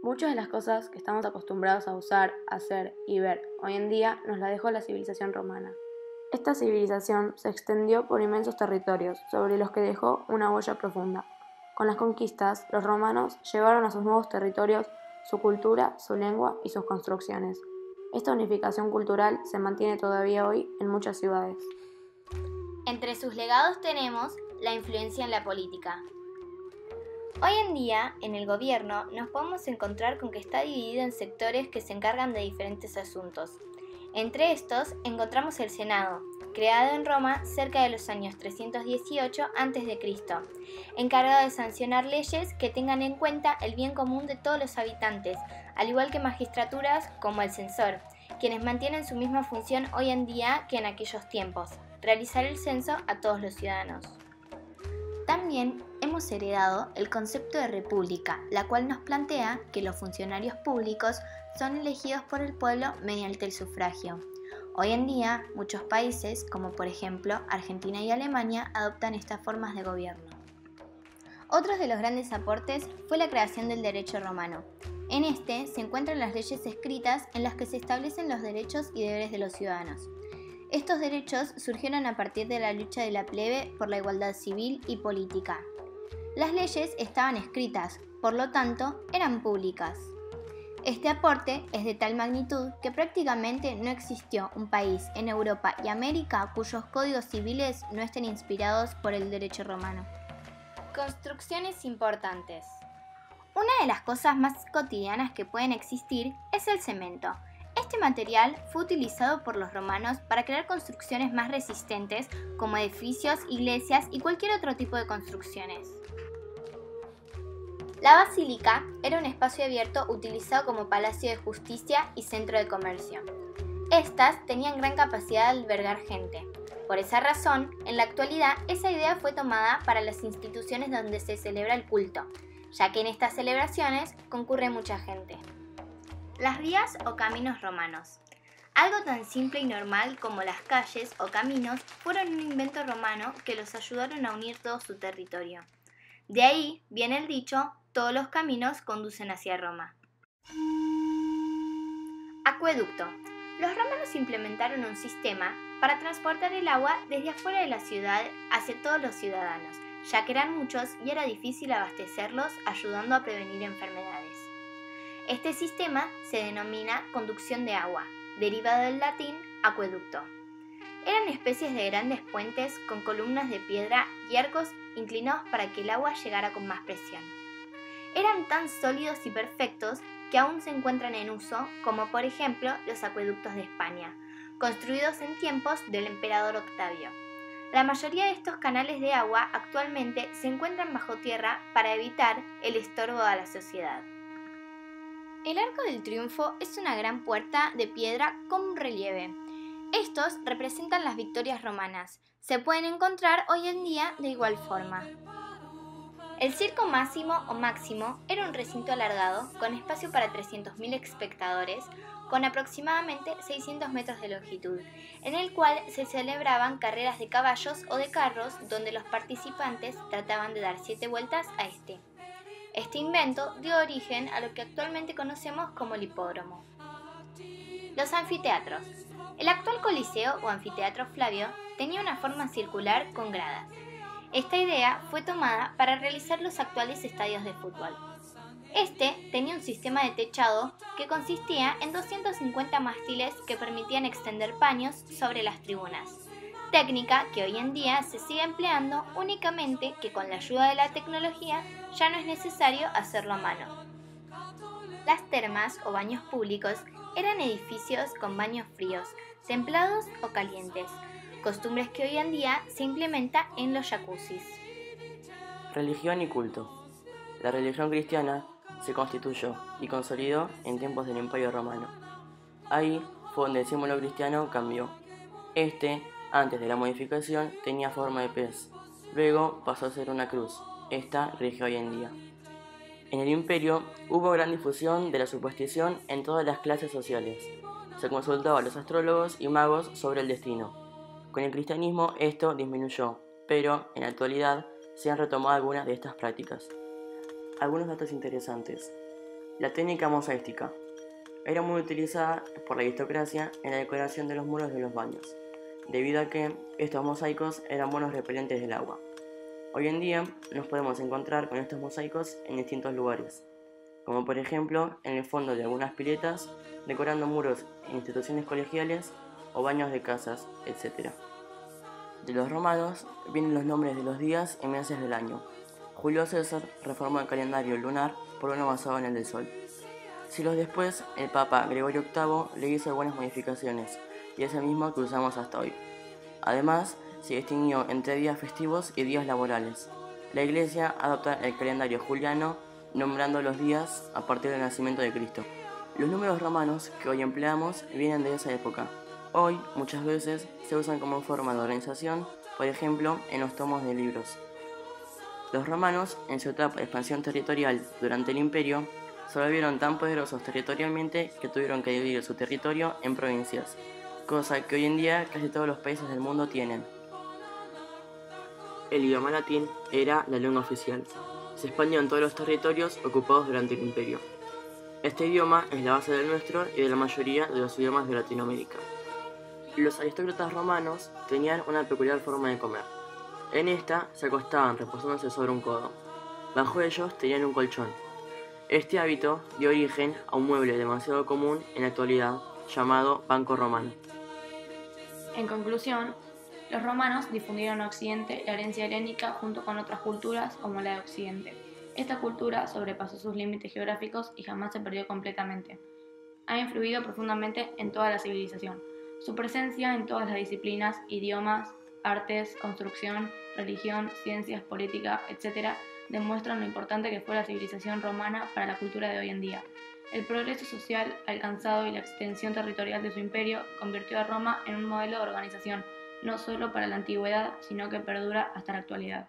Muchas de las cosas que estamos acostumbrados a usar, hacer y ver hoy en día nos las dejó la civilización romana. Esta civilización se extendió por inmensos territorios, sobre los que dejó una huella profunda. Con las conquistas, los romanos llevaron a sus nuevos territorios su cultura, su lengua y sus construcciones. Esta unificación cultural se mantiene todavía hoy en muchas ciudades. Entre sus legados tenemos la influencia en la política. Hoy en día, en el gobierno, nos podemos encontrar con que está dividido en sectores que se encargan de diferentes asuntos. Entre estos encontramos el Senado, creado en Roma cerca de los años 318 a.C., encargado de sancionar leyes que tengan en cuenta el bien común de todos los habitantes, al igual que magistraturas como el censor, quienes mantienen su misma función hoy en día que en aquellos tiempos, realizar el censo a todos los ciudadanos. También hemos heredado el concepto de república, la cual nos plantea que los funcionarios públicos son elegidos por el pueblo mediante el sufragio. Hoy en día, muchos países, como por ejemplo Argentina y Alemania, adoptan estas formas de gobierno. Otro de los grandes aportes fue la creación del derecho romano. En este se encuentran las leyes escritas en las que se establecen los derechos y deberes de los ciudadanos. Estos derechos surgieron a partir de la lucha de la plebe por la igualdad civil y política. Las leyes estaban escritas, por lo tanto, eran públicas. Este aporte es de tal magnitud que prácticamente no existió un país en Europa y América cuyos códigos civiles no estén inspirados por el derecho romano. Construcciones importantes. Una de las cosas más cotidianas que pueden existir es el cemento. Este material fue utilizado por los romanos para crear construcciones más resistentes como edificios, iglesias y cualquier otro tipo de construcciones. La basílica era un espacio abierto utilizado como palacio de justicia y centro de comercio. Estas tenían gran capacidad de albergar gente. Por esa razón, en la actualidad, esa idea fue tomada para las instituciones donde se celebra el culto, ya que en estas celebraciones concurre mucha gente. Las vías o caminos romanos. Algo tan simple y normal como las calles o caminos fueron un invento romano que los ayudaron a unir todo su territorio. De ahí viene el dicho, todos los caminos conducen hacia Roma. Acueducto. Los romanos implementaron un sistema para transportar el agua desde afuera de la ciudad hacia todos los ciudadanos, ya que eran muchos y era difícil abastecerlos, ayudando a prevenir enfermedades. Este sistema se denomina conducción de agua, derivado del latín acueducto. Eran especies de grandes puentes con columnas de piedra y arcos inclinados para que el agua llegara con más presión. Eran tan sólidos y perfectos que aún se encuentran en uso, como por ejemplo los acueductos de España, construidos en tiempos del emperador Octavio. La mayoría de estos canales de agua actualmente se encuentran bajo tierra para evitar el estorbo a la sociedad. El Arco del Triunfo es una gran puerta de piedra con un relieve. Estos representan las victorias romanas. Se pueden encontrar hoy en día de igual forma. El Circo Máximo o Máximo era un recinto alargado con espacio para 300.000 espectadores con aproximadamente 600 metros de longitud, en el cual se celebraban carreras de caballos o de carros donde los participantes trataban de dar 7 vueltas a este. Este invento dio origen a lo que actualmente conocemos como el hipódromo. Los anfiteatros. El actual Coliseo o Anfiteatro Flavio tenía una forma circular con gradas. Esta idea fue tomada para realizar los actuales estadios de fútbol. Este tenía un sistema de techado que consistía en 250 mástiles que permitían extender paños sobre las tribunas, técnica que hoy en día se sigue empleando, únicamente que con la ayuda de la tecnología ya no es necesario hacerlo a mano. Las termas o baños públicos eran edificios con baños fríos, templados o calientes, costumbres que hoy en día se implementa en los jacuzzis. Religión y culto. La religión cristiana se constituyó y consolidó en tiempos del Imperio Romano. Ahí fue donde el símbolo cristiano cambió. Antes de la modificación, tenía forma de pez. Luego pasó a ser una cruz. Esta rige hoy en día. En el Imperio hubo gran difusión de la superstición en todas las clases sociales. Se consultaba a los astrólogos y magos sobre el destino. Con el cristianismo esto disminuyó, pero en la actualidad se han retomado algunas de estas prácticas. Algunos datos interesantes. La técnica mosaística era muy utilizada por la aristocracia en la decoración de los muros de los baños, debido a que estos mosaicos eran buenos repelentes del agua. Hoy en día nos podemos encontrar con estos mosaicos en distintos lugares, como por ejemplo en el fondo de algunas piletas, decorando muros en instituciones colegiales o baños de casas, etc. De los romanos vienen los nombres de los días y meses del año. Julio César reformó el calendario lunar por uno basado en el del sol. Siglos después, el Papa Gregorio VIII le hizo algunas modificaciones, y es el mismo que usamos hasta hoy. Además, se distinguió entre días festivos y días laborales. La Iglesia adopta el calendario juliano, nombrando los días a partir del nacimiento de Cristo. Los números romanos que hoy empleamos vienen de esa época. Hoy, muchas veces, se usan como forma de organización, por ejemplo, en los tomos de libros. Los romanos, en su etapa de expansión territorial durante el imperio, se volvieron tan poderosos territorialmente que tuvieron que dividir su territorio en provincias, cosa que hoy en día casi todos los países del mundo tienen. El idioma latín era la lengua oficial. Se expandió en todos los territorios ocupados durante el imperio. Este idioma es la base del nuestro y de la mayoría de los idiomas de Latinoamérica. Los aristócratas romanos tenían una peculiar forma de comer. En esta se acostaban reposándose sobre un codo. Bajo ellos tenían un colchón. Este hábito dio origen a un mueble demasiado común en la actualidad llamado banco romano. En conclusión, los romanos difundieron en Occidente la herencia helénica junto con otras culturas como la de Occidente. Esta cultura sobrepasó sus límites geográficos y jamás se perdió completamente. Ha influido profundamente en toda la civilización. Su presencia en todas las disciplinas, idiomas, artes, construcción, religión, ciencias, política, etc., demuestran lo importante que fue la civilización romana para la cultura de hoy en día. El progreso social alcanzado y la extensión territorial de su imperio convirtió a Roma en un modelo de organización, no solo para la antigüedad, sino que perdura hasta la actualidad.